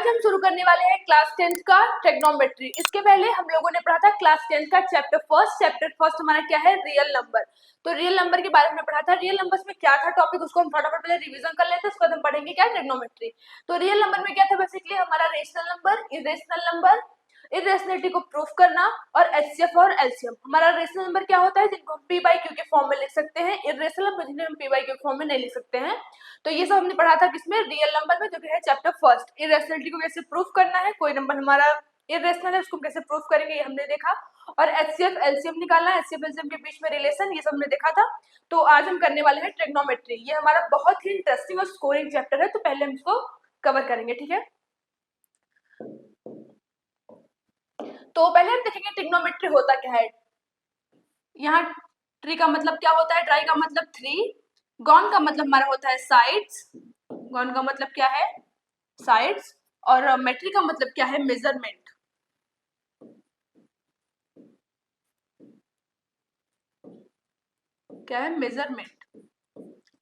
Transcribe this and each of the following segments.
आज हम शुरू करने वाले हैं क्लास 10th का ट्रिग्नोमेट्री। इसके पहले हम लोगों ने पढ़ा था क्लास 10th का चैप्टर फर्स्ट हमारा क्या है, रियल नंबर। तो रियल नंबर के बारे में पढ़ा था। रियल नंबर्स में क्या था टॉपिक, उसको हम फटाफट पहले रिवीजन कर लेते हैं, उसके बाद हम पढ़ेंगे क्या, ट्रिग्नोमेट्री। तो रियल नंबर में क्या था, बेसिकली हमारा rational number, irrational number, irrationality को प्रूफ करना, और एचसीएफ और एलसीएम। हमारा रेशनल नंबर क्या होता है, जिनको हम पी बाई क्यू के फॉर्म में लिख सकते हैं। इरेशनल नंबर जिन्हें हम पी बाई क्यू के फॉर्म में नहीं लिख सकते हैं। तो ये सब हमने पढ़ा था किसमें, रियल नंबर में, जो कि है चैप्टर फर्स्ट। इरेशनलिटी को कैसे प्रूफ करना है, कोई नंबर हमारा इरेशनल है उसको कैसे प्रूफ करेंगे, ये हमने देखा। और एचसीएफ एलसीएम निकालना है, एचसीएफ एलसीएम के बीच में रिलेशन, ये सब हमने देखा था। तो आज हम करने वाले हैं ट्रिग्नोमेट्री। ये हमारा बहुत ही इंटरेस्टिंग और स्कोरिंग चैप्टर है, तो पहले हम इसको कवर करेंगे, ठीक है। तो पहले हम देखेंगे ट्रिग्नोमेट्री होता क्या है। यहाँ ट्री का मतलब क्या होता है, ट्राई का मतलब थ्री, गॉन का मतलब हमारा होता है साइड्स, गॉन का मतलब क्या है, साइड्स, और मेट्री का मतलब क्या है, मेजरमेंट। क्या है, मेजरमेंट,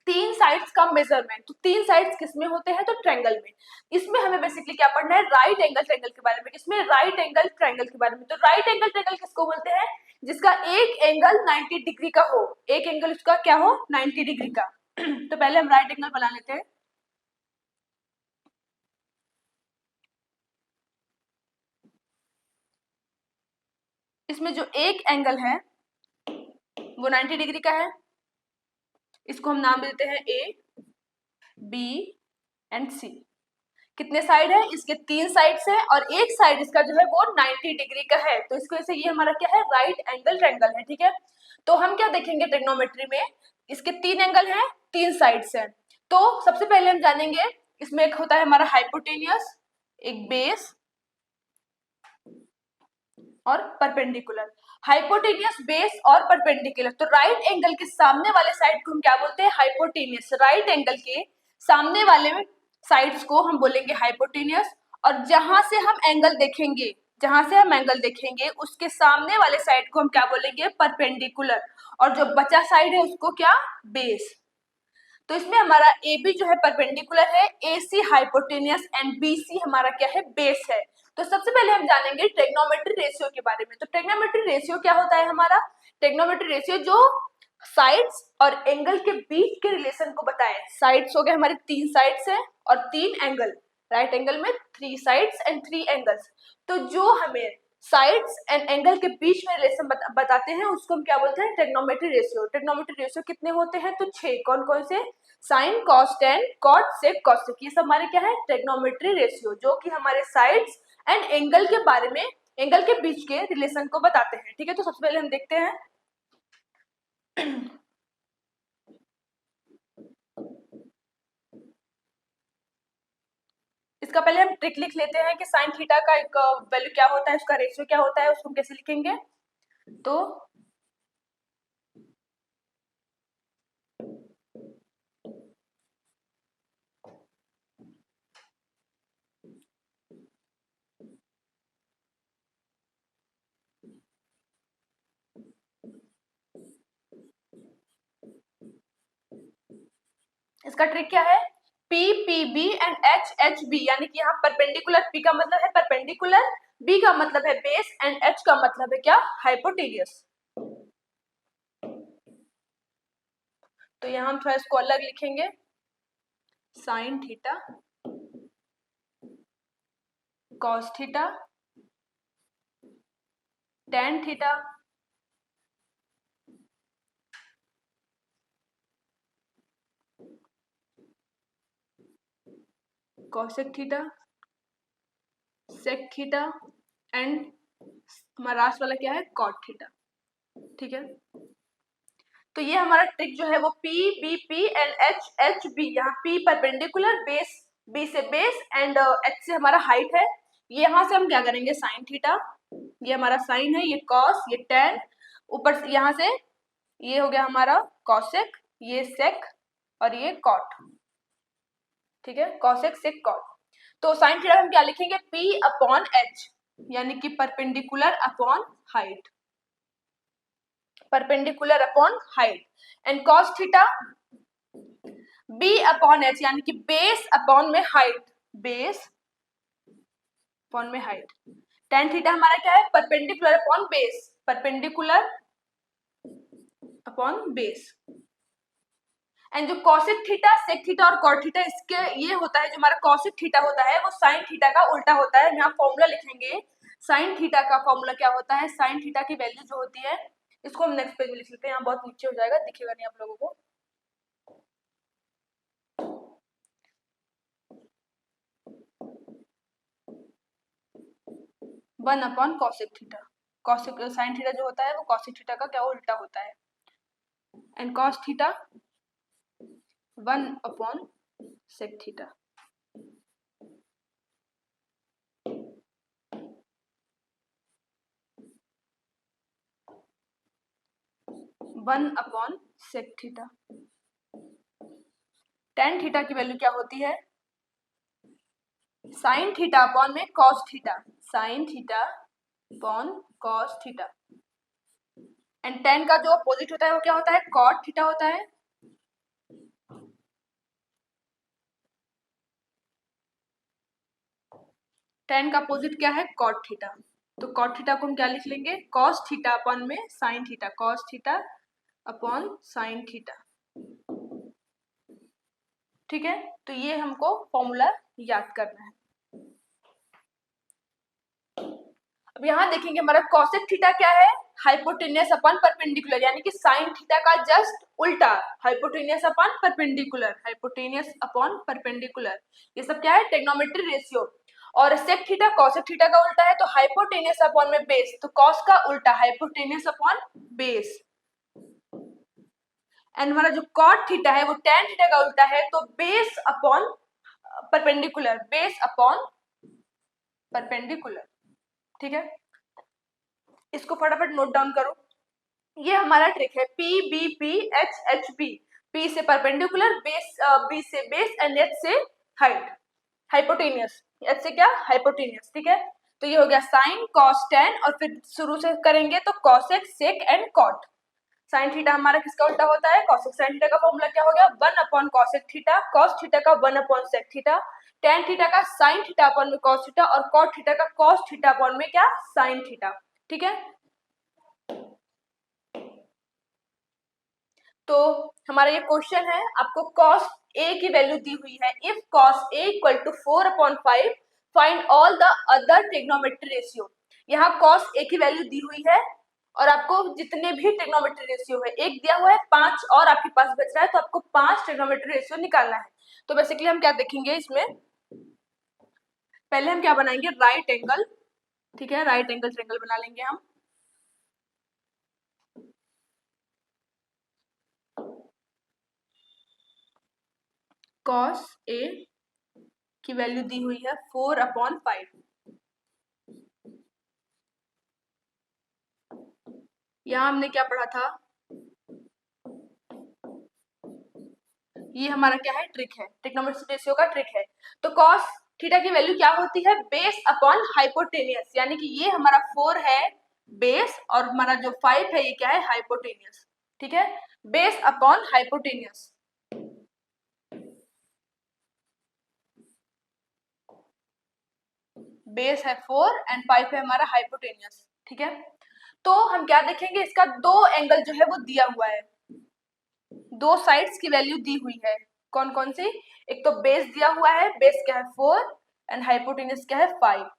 तीन साइड्स का मेजरमेंट। तो तीन साइड्स किसमें होते हैं, तो ट्रायंगल में। इसमें हमें बेसिकली क्या पढ़ना है, राइट एंगल ट्रायंगल के बारे में। इसमें राइट एंगल ट्रायंगल के बारे में। तो राइट एंगल ट्रायंगल किसको बोलते हैं, जिसका एक एंगल 90 डिग्री का हो, एक एंगल उसका क्या हो, 90 डिग्री का। तो पहले हम राइट एंगल बना लेते हैं। इसमें जो एक एंगल है वो 90 डिग्री का है। इसको हम नाम देते हैं ए, बी एंड सी। कितने साइड है, इसके तीन साइड्स है, और एक साइड इसका जो है वो 90 डिग्री का है। तो इसको ऐसे, ये हमारा क्या है, राइट एंगल ट्रायंगल है, ठीक है। तो हम क्या देखेंगे ट्रिग्नोमेट्री में, इसके तीन एंगल हैं, तीन साइड्स हैं। तो सबसे पहले हम जानेंगे, इसमें एक होता है हमारा हाइपोटेनियस, एक बेस और परपेंडिकुलर। हाइपोटेनियस, बेस और परपेंडिकुलर। तो राइट एंगल के सामने वाले साइड को हम क्या बोलते हैं, हाइपोटेनियस। राइट एंगल के सामने वाले साइड्स को हम बोलेंगे हाइपोटेनियस। और जहां से हम एंगल देखेंगे, जहां से हम एंगल देखेंगे उसके सामने वाले साइड को हम क्या बोलेंगे, परपेंडिकुलर। और जो बचा साइड है उसको क्या, बेस। तो इसमें हमारा ए बी जो है परपेंडिकुलर है, ए सी हाइपोटेनियस एंड बी सी हमारा क्या है, बेस है। तो सबसे पहले हम जानेंगे ट्रिग्नोमेट्री रेशियो के बारे में। तो ट्रिग्नोमेट्री रेशियो क्या होता है हमारा, ट्रिग्नोमेट्री रेशियो जो साइड्स और एंगल के बीच के रिलेशन को बताए। साइड्स हो गए हमारी, तीन साइड्स है और तीन एंगल, राइट एंगल में three sides and three angles. तो जो हमें साइड्स एंड एंगल के बीच में रिलेशन बताते हैं उसको हम क्या बोलते हैं, ट्रिग्नोमेट्री रेशियो। ट्रिग्नोमेट्री रेशियो कितने होते हैं, तो 6। कौन कौन से, साइन, कॉस, टेन, कॉट, सेक, कॉसेक, ये सब हमारे क्या है, ट्रिग्नोमेट्री रेशियो, जो कि हमारे साइड्स एंड एंगल के बारे में, एंगल के बीच के रिलेशन को बताते हैं, ठीक है। तो सबसे पहले हम देखते हैं इसका पहले हम ट्रिक लिख लेते हैं कि साइन थीटा का एक वैल्यू क्या होता है, उसका रेशियो क्या होता है, उसको हम कैसे लिखेंगे। तो इसका ट्रिक क्या है, P P B and H H B, यानी कि यहाँ परपेंडिकुलर, पी का मतलब है परपेंडिकुलर, बी का मतलब है बेस एंड एच का मतलब है क्या, हाइपोटेनियस। तो यहाँ हम थोड़ा इसको अलग लिखेंगे, sine theta, cos theta, tan theta, cosec theta, sec theta and हमारा लास्ट वाला क्या है, कॉट थीटा, ठीक है। तो ये हमारा ट्रिक जो है वो P B P and H H B. यहाँ पी परपेंडिकुलर, बेस, बी से बेस एंड एच से हमारा हाइट है। यहाँ से हम क्या करेंगे, साइन थीटा, ये हमारा साइन है, ये कॉस, ये टेन, ऊपर से यहाँ से ये हो गया हमारा कॉसेक, ये सेक और ये कॉट, ठीक है, कॉसेक सेक कॉट। तो साइन थीटा हम क्या लिखेंगे, पी अपॉन एच, यानी कि perpendicular upon height, perpendicular upon height. And cos theta B upon H, यानी कि बेस अपॉन में हाइट, बेस अपॉन में हाइट। tan थीटा हमारा क्या है, perpendicular upon base, perpendicular upon base. And जो कॉसेक थीटा, सेक थीटा और cot theta, इसके ये होता है, जो हमारा कॉसेक थीटा होता है वो साइन थीटा का उल्टा होता है। यहाँ फॉर्मूला लिखेंगे, साइन थीटा का फॉर्मूला क्या होता है, साइन थीटा की वैल्यू जो होती है, इसको हम नेक्स्ट पेज में लिख लेते हैं, यहाँ बहुत नीचे हो जाएगा, दिखेगा नहीं आप लोगों को। One upon cosec theta, cosec sine theta जो होता है वो कॉसेक थीटा का क्या उल्टा होता है। And cos theta one upon sec theta. One upon sec theta. Tan theta की वैल्यू क्या होती है, साइन थीटा अपॉन में cos theta, sine theta upon cos theta. And tan का जो अपोजिट होता है वो क्या होता है, कॉट थीटा होता है। टेन का अपोजिट क्या है, कॉट थीटा। तो कॉट थीटा को हम क्या लिख लेंगे, कॉस थीटा अपॉन में sign theta, cos theta upon sine theta. ठीक है, तो ये हमको फॉर्मूला याद करना है। अब यहाँ देखेंगे हमारा कॉसेक थीटा क्या है, हाइपोटेनियस अपॉन परपेंडिकुलर, यानी कि साइन थीटा का जस्ट उल्टा, hypotenuse upon perpendicular, hypotenuse upon perpendicular, ये सब क्या है, ट्रिग्नोमेट्री रेशियो। और सेक थीटा कॉसेक थीटा का उल्टा है, तो हाइपोटेनियस अपॉन में बेस, तो कॉस का उल्टा हाइपोटेनियस अपॉन बेस। एंड हमारा जो कॉट थीटा है वो टेन थीटा का उल्टा है, तो base upon perpendicular, base upon perpendicular. ठीक है, इसको फटाफट नोट डाउन करो। ये हमारा ट्रिक है, P B P H H B, P से परपेंडिकुलर, बेस बी से बेस एंड एच से हाइट, हाइपोटेनियस, एच से क्या, हाइपोटेनियस। ठीक है, तो ये हो गया साइन कॉस टेन, और फिर शुरू से करेंगे तो cosec sec and cot. Sine theta हमारा किसका उल्टा होता है, कॉसेक साइन थीटा का फॉर्मूला क्या हो गया, one upon cosec theta, cos theta का one upon sec theta, tan theta का साइन थीटा अपॉन में कॉस थीटा, और कॉट थीटा का कॉस थीटा अपॉन में क्या, साइन थीटा। ठीक है, तो हमारा ये क्वेश्चन है, आपको cos a की वैल्यू दी हुई है, if cos a equal to 4/5 find all the other trigonometry ratio. यहाँ cos a की वैल्यू दी हुई है और आपको जितने भी ट्रिग्नोमेट्री रेशियो है, एक दिया हुआ है 5 और आपके पास बच रहा है, तो आपको 5 ट्रिग्नोमेट्री रेशियो निकालना है। तो बेसिकली हम क्या देखेंगे इसमें, पहले हम क्या बनाएंगे, राइट एंगल। ठीक है, राइट एंगल ट्रायंगल बना लेंगे हम। cos a की वैल्यू दी हुई है 4/5। यहाँ हमने क्या पढ़ा था, ये हमारा क्या है, ट्रिक है, ट्रिग्नोमेट्री रेशियो का ट्रिक है। तो cos थीटा की वैल्यू क्या होती है, बेस अपॉन हाइपोटेनियस, यानी कि ये हमारा 4 है बेस और हमारा जो 5 है ये क्या है, हाइपोटेनियस। ठीक है, बेस अपॉन हाइपोटेनियस। बेस है 4 एंड 5 है हमारा हाइपोटेनियस। ठीक है, तो हम क्या देखेंगे, इसका दो एंगल जो है वो दिया हुआ है, दो साइड्स की वैल्यू दी हुई है, कौन कौन सी, एक तो बेस दिया हुआ है, बेस क्या है 4 एंड हाइपोटेनियस क्या है 5।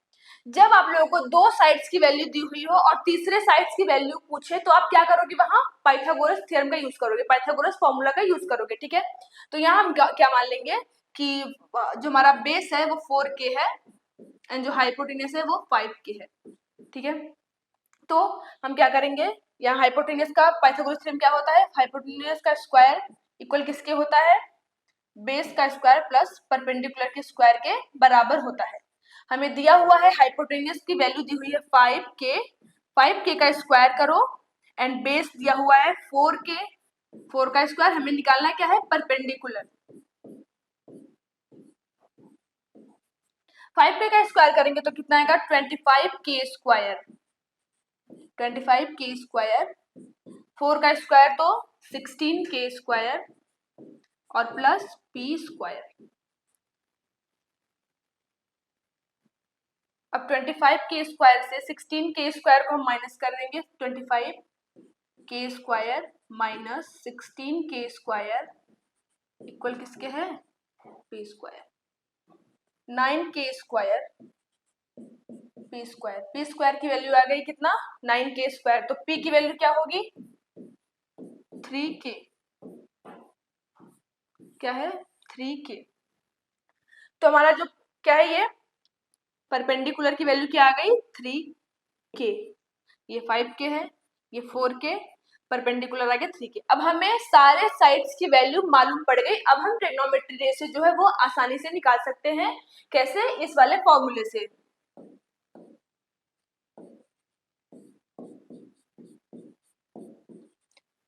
जब आप लोगों को दो साइड्स की वैल्यू दी हुई हो और तीसरे साइड्स की वैल्यू पूछे, तो आप क्या करोगे, वहां पाइथागोरस थ्योरम का यूज करोगे, पाइथागोरस फॉर्मूला का यूज करोगे। ठीक है, तो यहाँ हम क्या मान लेंगे कि जो हमारा बेस है वो 4k है एंड जो हाइपोटेनियस है वो 5k है। ठीक है, तो हम क्या करेंगे, यहाँ हाइपोटेनियस का पाइथागोरस थ्योरम क्या होता है, हाइपोटेनियस का स्क्वायर इक्वल किसके होता है, बेस का स्क्वायर प्लस परपेंडिकुलर के स्क्वायर के बराबर होता है। हमें दिया हुआ है हाइपोटेनियस की वैल्यू दी हुई है 5k, 5k का स्क्वायर करो एंड बेस दिया हुआ है 4k, 4 का स्क्वायर हमें निकालना क्या है, परपेंडिकुलर। 5k का स्क्वायर करेंगे तो कितना आएगा, 25k स्क्वायर, 25k स्क्वायर, 4 का स्क्वायर तो 16k स्क्वायर और प्लस p स्क्वायर। अब 25 के स्क्वायर से 16 के स्क्वायर को हम माइनस कर देंगे। 25 के स्क्वायर माइनस 16 के स्क्वायर इक्वल किसके है? P square. 9 के square P square, P square की वैल्यू आ गई कितना? 9 के स्क्वायर। तो पी की वैल्यू क्या होगी? 3 के। क्या है? 3 के। तो हमारा जो क्या है, ये परपेंडिकुलर की वैल्यू क्या आ गई? 3 के। ये 5 के है, ये 4 के, परपेंडिकुलर आ गया 3 के। अब हमें सारे साइड्स की वैल्यू मालूम पड़ गई। अब हम ट्रिग्नोमेट्री रेशियो जो है वो आसानी से निकाल सकते हैं। कैसे? इस वाले फॉर्मूले से।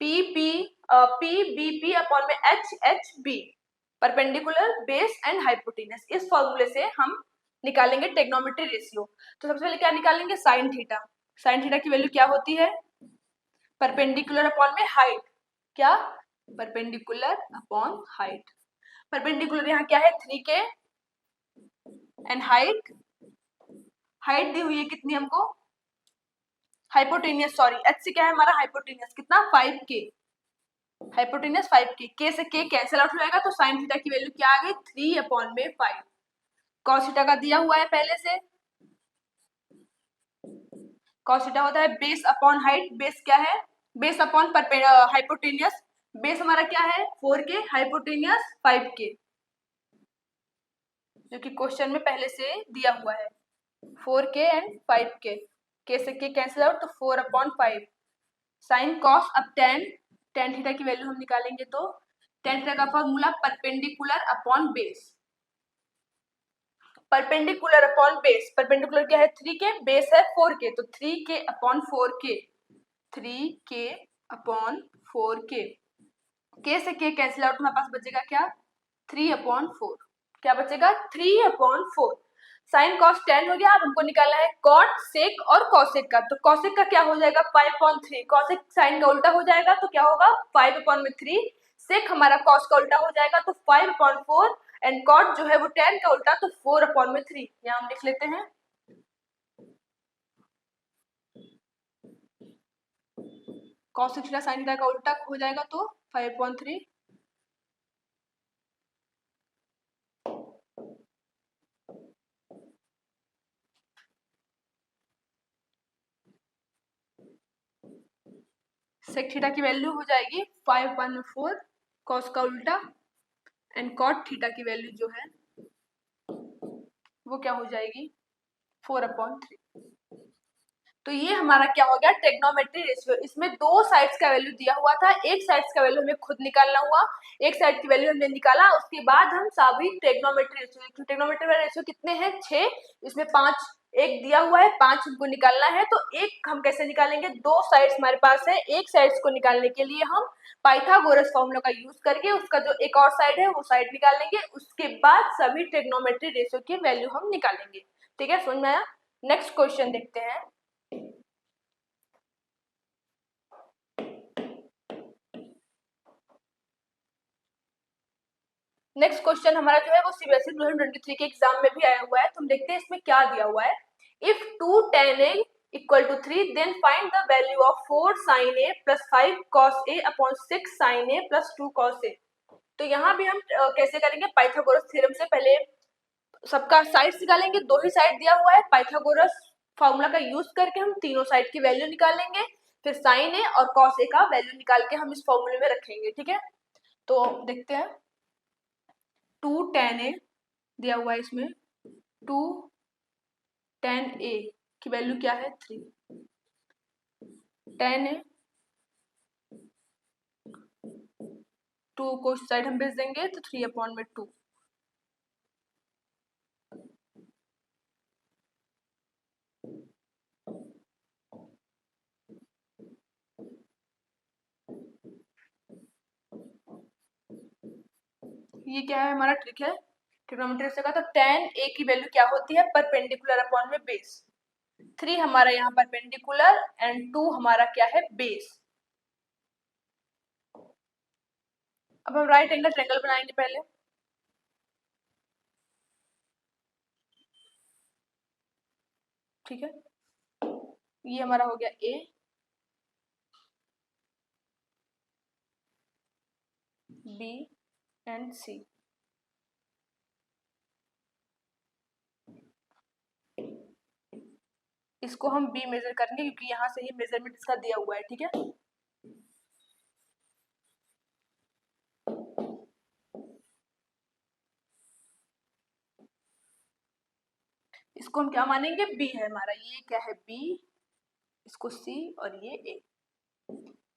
पी बी पी अपॉन में H B, perpendicular, base and hypotenuse. इस फॉर्मूले से हम निकालेंगे ट्रिग्नोमेट्री रेशियो। तो सबसे पहले क्या निकालेंगे? Sine theta. साइन थीटा की वैल्यू क्या होती है? परपेंडिकुलर अपॉन में हाइट। क्या? Perpendicular upon height. परपेंडिकुलर यहाँ क्या है? 3 के एंड हाइट, हाइट दी हुई है कितनी हमको? हाइपोटेनियस, सॉरी, एच से क्या है हमारा? हाइपोटेनियस। कितना? 5 के। हाइपोटेनियस 5 के से के कैंसिल आउट हो जाएगा, तो साइन थीटा की वैल्यू क्या आ गई? 3 अपॉन में 5। कॉस थीटा का दिया हुआ है पहले से। कॉस थीटा होता है बेस अपॉन हाइट। बेस क्या है? Base upon hypotenuse. बेस हमारा क्या है? 4 के, हाइपोटेनियस 5 के, जो कि क्वेश्चन में पहले से दिया हुआ है। 4 के एंड 5 के से के कैंसिल आउट, तो 4 अपॉन 5 साइन कॉस। अब टेन थीटा की वैल्यू हम निकालेंगे, तो टेन थीटा का formula perpendicular upon base. Perpendicular upon base, perpendicular क्या है? 3 के, बेस है 4 के, तो 3 के अपॉन 4 के, 3 के अपॉन 4 के से के कैंसिल आउट, हमारे पास बचेगा क्या? 3 अपॉन 4। क्या बचेगा? 3 अपॉन 4। साइन कॉस 10 हो गया। अब हमको निकालना है कॉट, सेक और कॉसेक का। तो कॉसेक का क्या हो जाएगा? 5 अपॉन 3। कॉसेक साइन का उल्टा हो जाएगा, तो क्या होगा? 5 अपॉन में 3। सेक हमारा कॉस का उल्टा हो जाएगा, तो 5 अपॉन 4। एंड कॉट जो है वो 10 का उल्टा, तो 4 अपॉन में 3। यहाँ हम लिख लेते हैं। कॉसेक थीटा साइन थीटा का उल्टा हो जाएगा, तो 5 अपॉन 3। सेक थीटा की वैल्यू हो जाएगी 5 अपॉन 4, कॉस का उल्टा, एंड कॉट थीटा की वैल्यू जो है वो क्या हो जाएगी? 4 अपॉन 3। तो ये हमारा क्या हो गया? Trigonometry ratio. इसमें दो साइड्स का वैल्यू दिया हुआ था, एक साइड्स का वैल्यू हमें खुद निकालना हुआ, एक साइड की वैल्यू हमने निकाला, उसके बाद हम सभी ट्रिग्नोमेट्री रेशियो, ट्रिग्नोमेट्री रेशियो कितने हैं? 6, इसमें 5 एक दिया हुआ है, 5 हमको निकालना है। तो एक हम कैसे निकालेंगे? दो साइड्स हमारे पास है, एक साइड्स को निकालने के लिए हम पाइथागोरस फॉर्मूला का यूज करके उसका जो एक और साइड है वो साइड निकाल लेंगे, उसके बाद सभी ट्रिग्नोमेट्री रेशियो की वैल्यू हम निकालेंगे। ठीक है, समझ में आया? नेक्स्ट क्वेश्चन देखते हैं। नेक्स्ट क्वेश्चन हमारा जो है वो सीबीएसई 2023 के एग्जाम में भी आया हुआ है। तो हम देखते हैं इसमें क्या दिया हुआ है। If 2 tan a equal to 3, then find the value of 4 sin a plus 5 cos a upon 6 sin a plus 2 cos a। तो यहाँ भी हम कैसे करेंगे? पाइथागोरस थ्योरम से पहले सबका साइड निकालेंगे। दो ही साइड दिया हुआ है, पाइथागोरस फॉर्मूला का यूज करके हम तीनों साइड की वैल्यू निकालेंगे, फिर साइन ए और कॉस ए का वैल्यू निकाल के हम इस फॉर्मूले में रखेंगे। ठीक है, तो देखते हैं। 2 tan a दिया हुआ है, इसमें 2 tan a की वैल्यू क्या है? 3। tan a 2 को साइड हम भेज देंगे, तो 3 अपॉन में 2। ये क्या है? हमारा ट्रिक है ट्रिग्नोमेट्री से का। तो tan a की वैल्यू क्या होती है? परपेंडिकुलर अपॉन में बेस। 3 हमारा यहाँ परपेंडिकुलर एंड 2 हमारा क्या है? बेस। अब हम राइट एंगल ट्रायंगल बनाएंगे पहले। ठीक है, ये हमारा हो गया ए, बी एंड सी। इसको हम बी मेजर करेंगे क्योंकि यहाँ से ही मेजरमेंट इसका दिया हुआ है। ठीक है, इसको हम क्या मानेंगे, बी है हमारा, ये क्या है बी, इसको सी और ये ए।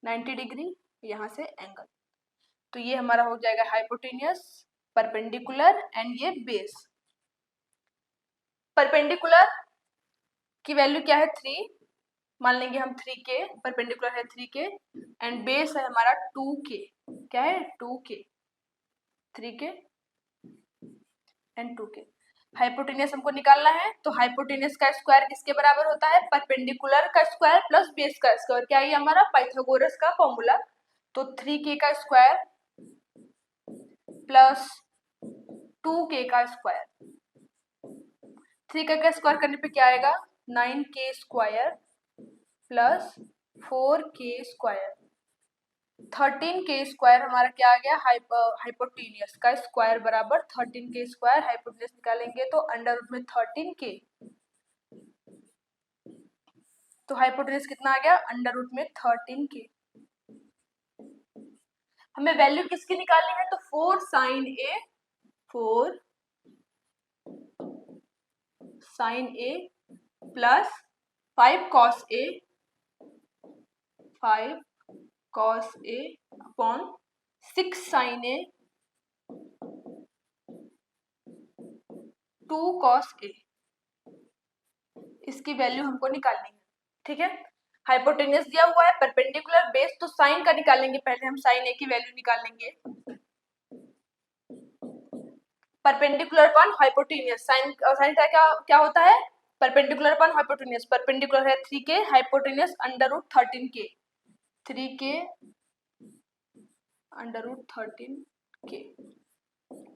90 डिग्री यहाँ से एंगल, तो ये हमारा हो जाएगा हाइपोटेनियस, परपेंडिकुलर एंड ये बेस। परपेंडिकुलर की वैल्यू क्या है 3, मान लेंगे हम 3k, परपेंडिकुलर है 3k एंड बेस है हमारा 2k। क्या है 2k, 3k and 2k। Hypotenuse हमको निकालना है, तो हाइपोटेनियस का स्क्वायर किसके बराबर होता है, परपेंडिकुलर का स्क्वायर प्लस बेस का स्क्वायर। क्या है हमारा पाइथागोरस का फॉर्मूला। तो 3k का स्क्वायर प्लस 2k का स्क्वायर, 3k का स्क्वायर करने पे क्या आएगा 9k square plus 4k square. 13k square हमारा क्या आ गया, हाइपोटेनियस का स्क्वायर बराबर 13k स्क्वायर। हाइपोटेनियस निकालेंगे तो अंडर रूट में 13k, तो हाइपोटेनियस कितना आ गया अंडर रूट में 13k। हमें वैल्यू किसकी निकालनी है, तो 4 sign A, 4 sign A plus 5 cos A, 5 cos A upon 6 sign A, 2 cos ए, इसकी वैल्यू हमको निकालनी है। ठीक है, हाइपोटेनियस दिया हुआ है, परपेंडिकुलर बेस, तो साइन का निकालेंगे पहले हम, साइन ए की वैल्यू निकालेंगे। Perpendicular upon hypotenuse, sine sine का क्या होता है, परपेंडिकुलर अपॉन हाइपोटेनियस। परपेंडिकुलर है 3k, hypotenuse under root 13k, 3k under root 13k,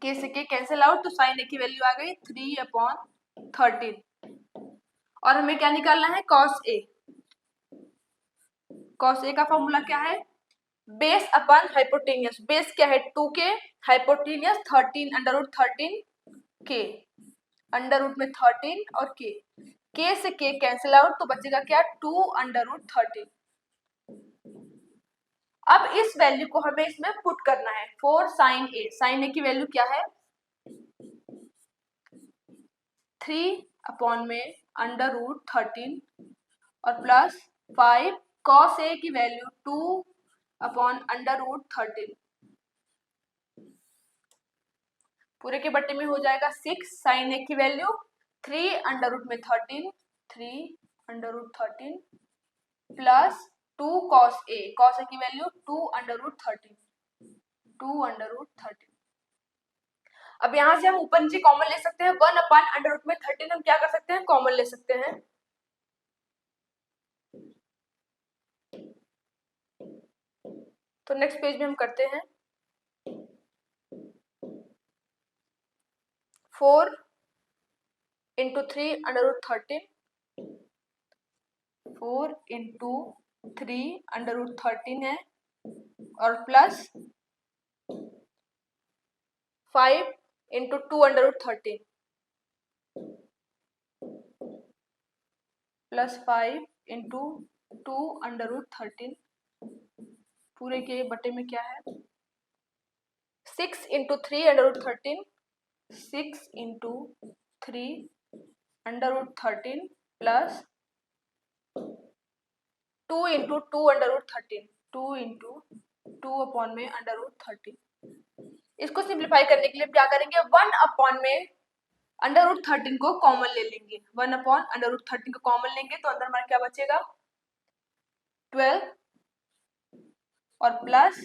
k से k कैंसिल आउट, तो साइन ए की वैल्यू आ गई 3/13। और हमें क्या निकालना है, कॉस ए। कॉस ए का फॉर्मूला क्या है, बेस अपन हाइपोटेनियस, बेस क्या है 2k, hypotenuse 13 under root 13k, under root में 13 और k से k कैंसिल आउट, तो बचेगा क्या 2 अंडर रूट 13। अब इस वैल्यू को हमें इसमें पुट करना है, 4 साइन ए, साइन ए की वैल्यू क्या है 3 अपॉन में अंडर रूट 13 और प्लस 5 कॉस ए की वैल्यू 2 अपॉन अंडर रूट 13, पूरे के बट्टे में हो जाएगा 6 साइन ए की वैल्यू 3 अंडर रूट में 13, 3 under root 13 plus 2 cos A, cos A की value 2 under root 13, 2 under root 13। अब यहां से हम ऊपर नीचे कॉमन ले सकते हैं, 1 अपॉन अंडर रूट में 13 हम क्या कर सकते हैं, कॉमन ले सकते हैं। तो नेक्स्ट पेज में हम करते हैं 4 into 3 under root 13, 4 into 3 under root 13 है और plus 5 into 2 under root 13 plus 5 into 2 under root 13, पूरे के बटे में क्या है 6 into 3 under root 13, 6 into 3 under root 13 plus 2 into 2 under root 13, 2 into 2 upon में अंडर रूट 13। इसको सिंप्लीफाई करने के लिए क्या करेंगे, 1 अपॉन में अंडर रूट 13 को कॉमन ले लेंगे, 1 अपॉन अंडर रूट 13 को कॉमन लेंगे तो अंदर हमारा क्या बचेगा 12 और प्लस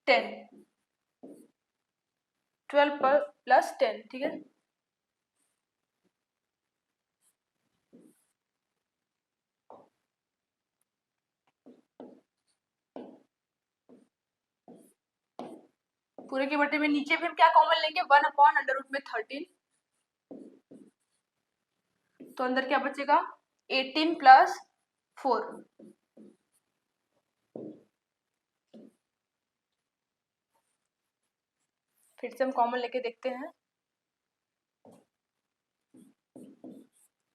10, 12 पर प्लस 10। ठीक है, पूरे के बटे में नीचे भी हम क्या कॉमन लेंगे 1 अपॉन अंडर रूट में 13, तो अंदर क्या बचेगा 18 प्लस 4। फिर से हम कॉमन लेके देखते हैं।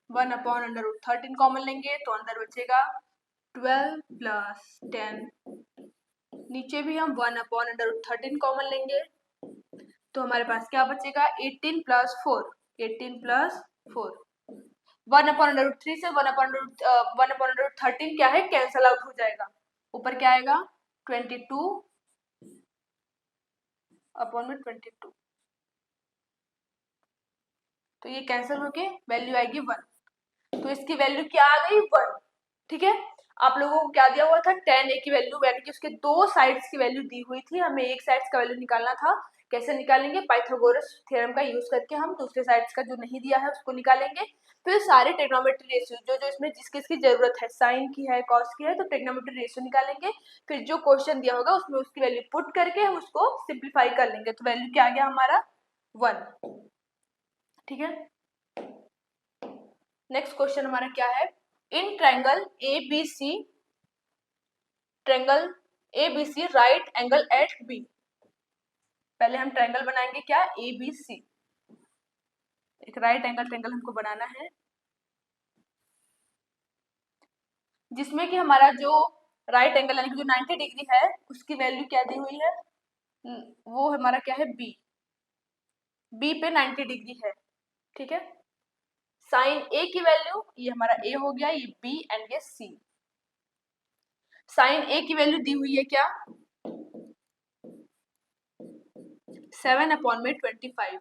1/√13 कॉमन लेंगे तो अंदर बचेगा 12 प्लस 10। नीचे भी हम 1/√13 कॉमन लेंगे तो हमारे पास क्या बचेगा 18 प्लस 4। 18 प्लस 4 1/√3 से 1/√13 क्या है, कैंसल आउट हो जाएगा। ऊपर क्या आएगा 22/22। तो ये कैंसिल होके वैल्यू आएगी 1। तो इसकी वैल्यू क्या आ गई 1। ठीक है, आप लोगों को क्या दिया हुआ था, tan a की वैल्यू, यानी कि उसके दो साइड्स की वैल्यू दी हुई थी, हमें एक साइड्स का वैल्यू निकालना था। कैसे निकालेंगे, पाइथागोरस थ्योरम का यूज करके हम दूसरे साइड्स का जो नहीं दिया है उसको निकालेंगे। फिर सारे ट्रिग्नोमेट्री रेशियो जो जो इसमें जिस किसकी जरूरत है, साइन की है, कॉस की है, तो ट्रिग्नोमेट्री रेशियो निकालेंगे। फिर जो क्वेश्चन दिया होगा उसमें उसकी वैल्यू पुट करके हम उसको सिंप्लीफाई कर लेंगे, तो वैल्यू क्या आ गया हमारा 1। ठीक है, नेक्स्ट क्वेश्चन हमारा क्या है, in triangle ABC, triangle ABC right angle at B। पहले हम ट्रायंगल बनाएंगे क्या, ABC, एक राइट एंगल ट्रायंगल हमको बनाना है, जिसमें कि हमारा जो राइट एंगल यानी कि जो 90 डिग्री है उसकी वैल्यू क्या दी हुई है, वो हमारा क्या है B पे 90 डिग्री है। ठीक है, साइन A की वैल्यू, ये हमारा A हो गया, ये B एंड ये C। साइन A की वैल्यू दी हुई है क्या 7/25।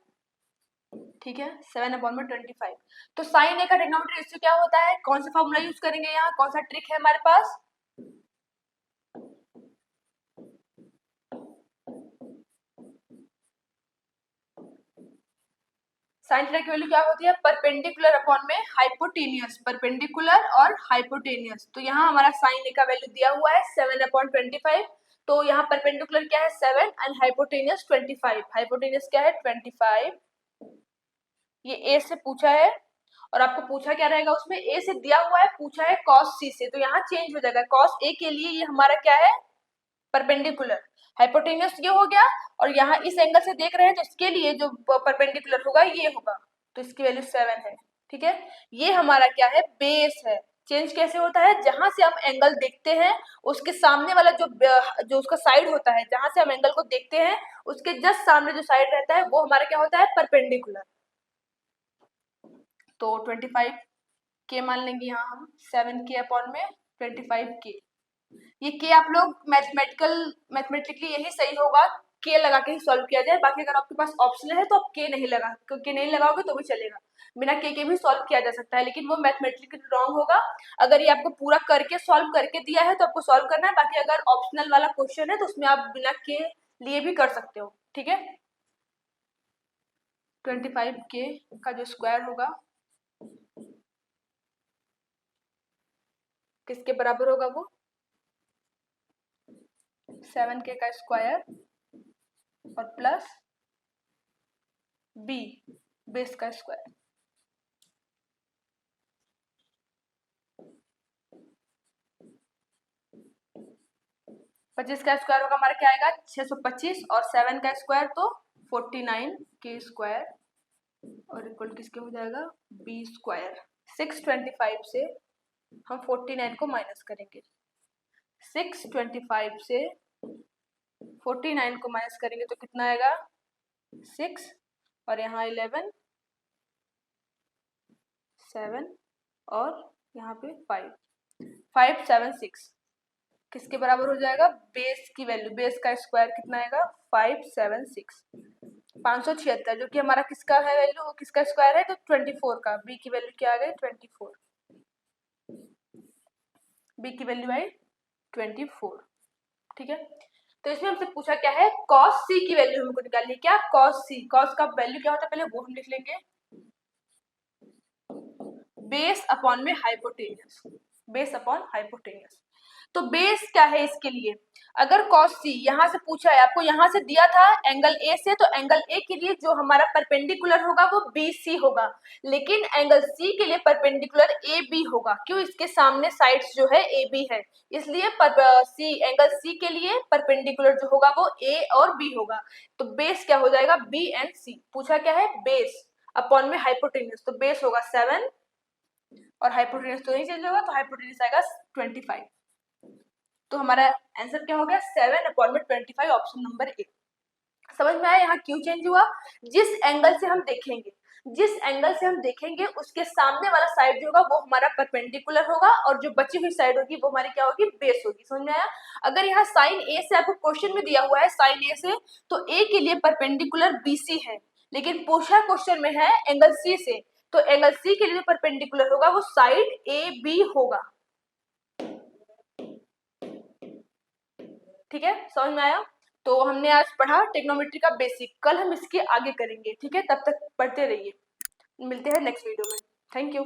ठीक है, 7/25। तो साइन ए का ट्रिग्नोमेट्री रेशियो क्या होता है, कौन सा फॉर्मूला यूज करेंगे, यहाँ कौन सा ट्रिक है हमारे पास, साइन थीटा की वैल्यू क्या होती है, परपेंडिकुलर अपॉन में हाइपोटेनियस, परपेंडिकुलर और हाइपोटेनियस। तो यहाँ हमारा साइन ए का वैल्यू दिया हुआ है 7/25, तो यहाँ परपेंडिकुलर क्या है 7 एंड हाइपोटेनियस 25। हाइपोटेनियस क्या है 25। ये ए से पूछा है, और आपको पूछा क्या रहेगा उसमें, ए से दिया हुआ है, पूछा है cos c से, तो यहाँ चेंज हो जाएगा, cos a के लिए ये हमारा क्या है परपेंडिकुलर, हाइपोटेनियस ये हो गया, और यहाँ इस एंगल से देख रहे हैं तो इसके लिए जो परपेंडिकुलर होगा ये होगा, तो इसकी वैल्यू 7 है। ठीक है, ये हमारा क्या है बेस है। चेंज कैसे होता है, जहां से हम एंगल देखते हैं उसके सामने वाला जो जो उसका साइड होता है, जहां से हम एंगल को देखते हैं उसके जस्ट सामने जो साइड रहता है वो हमारा क्या होता है परपेंडिकुलर। तो 25 के मान लेंगे यहाँ हम, 7 के अपॉन में 25 के। ये के आप लोग मैथमेटिकली यही सही होगा, के लगा के ही सॉल्व किया जाए। बाकी अगर आपके पास ऑप्शन है तो आप के नहीं लगाओगे तो भी चलेगा, बिना के भी सॉल्व किया जा सकता है, लेकिन वो मैथमेटिकली रॉन्ग होगा। अगर ये आपको पूरा करके सॉल्व करके दिया है तो आपको सॉल्व करना है, बाकी अगर ऑप्शनल वाला क्वेश्चन है तो उसमें आप बिना के लिए भी कर सकते हो। ठीक है, 25 के का जो स्क्वायर होगा किसके बराबर होगा, वो 7 के का स्क्वायर और प्लस b बेस का स्क्वायर। पच्चीस का स्क्वायर होगा हमारा क्या आएगा 625, और 7 का स्क्वायर तो 49 के स्क्वायर, और इक्वल किसके हो जाएगा b स्क्वायर। 625 से हम 49 को माइनस करेंगे, 625 से 49 को माइनस करेंगे तो कितना आएगा 6, और यहाँ 11, 7 और यहाँ पे 5, 576 किसके बराबर हो जाएगा, बेस की वैल्यू, बेस का स्क्वायर कितना आएगा 576, 576, जो कि हमारा किसका है वैल्यू, वो किसका स्क्वायर है तो 24 का, बी की वैल्यू क्या आ गई 24, बी की वैल्यू आई 24। ठीक है, तो इसमें हमसे पूछा क्या है cos c की वैल्यू हमको निकालनी है, क्या cos c, cos का वैल्यू क्या होता है पहले वो हम लिख लेंगे, बेस अपॉन में हाइपोटेनियस, बेस अपॉन हाइपोटेनियस। तो बेस क्या है इसके लिए, अगर cos C यहाँ से पूछा है, आपको यहाँ से दिया था एंगल ए से, तो एंगल ए के लिए जो हमारा परपेंडिकुलर होगा वो BC होगा, लेकिन एंगल C के लिए परपेंडिकुलर AB होगा। क्यों? इसके सामने साइड्स जो है AB है, इसलिए एंगल C के लिए परपेंडिकुलर जो होगा वो A और B होगा। तो बेस क्या हो जाएगा? B and C। पूछा क्या है? बेस अपॉन में हाइपोटेन्यूज, तो बेस होगा 7 और हाइपोटेन्यूज तो नहीं चेंज होगा, तो हाइपोटेन्यूज आएगा 25। तो हमारा आंसर क्या हो गया? 7/25, ऑप्शन नंबर ए। समझ में आया यहाँ क्यों चेंज हुआ? जिस एंगल से हम देखेंगे उसके सामने वाला साइड जो होगा वो हमारा परपेंडिकुलर होगा, और जो बची हुई साइड होगी वो हमारी क्या होगी? बेस होगी। समझ में आया? अगर यहाँ साइन ए से आपको क्वेश्चन में दिया हुआ है साइन ए से, तो ए के लिए परपेंडिकुलर BC है, लेकिन पूछा क्वेश्चन में है एंगल C से, तो एंगल C के लिए परपेंडिकुलर होगा वो साइड AB होगा। ठीक है, समझ में आया? तो हमने आज पढ़ा ट्रिग्नोमेट्री का बेसिक, कल हम इसके आगे करेंगे। ठीक है, तब तक पढ़ते रहिए। मिलते हैं नेक्स्ट वीडियो में। Thank you.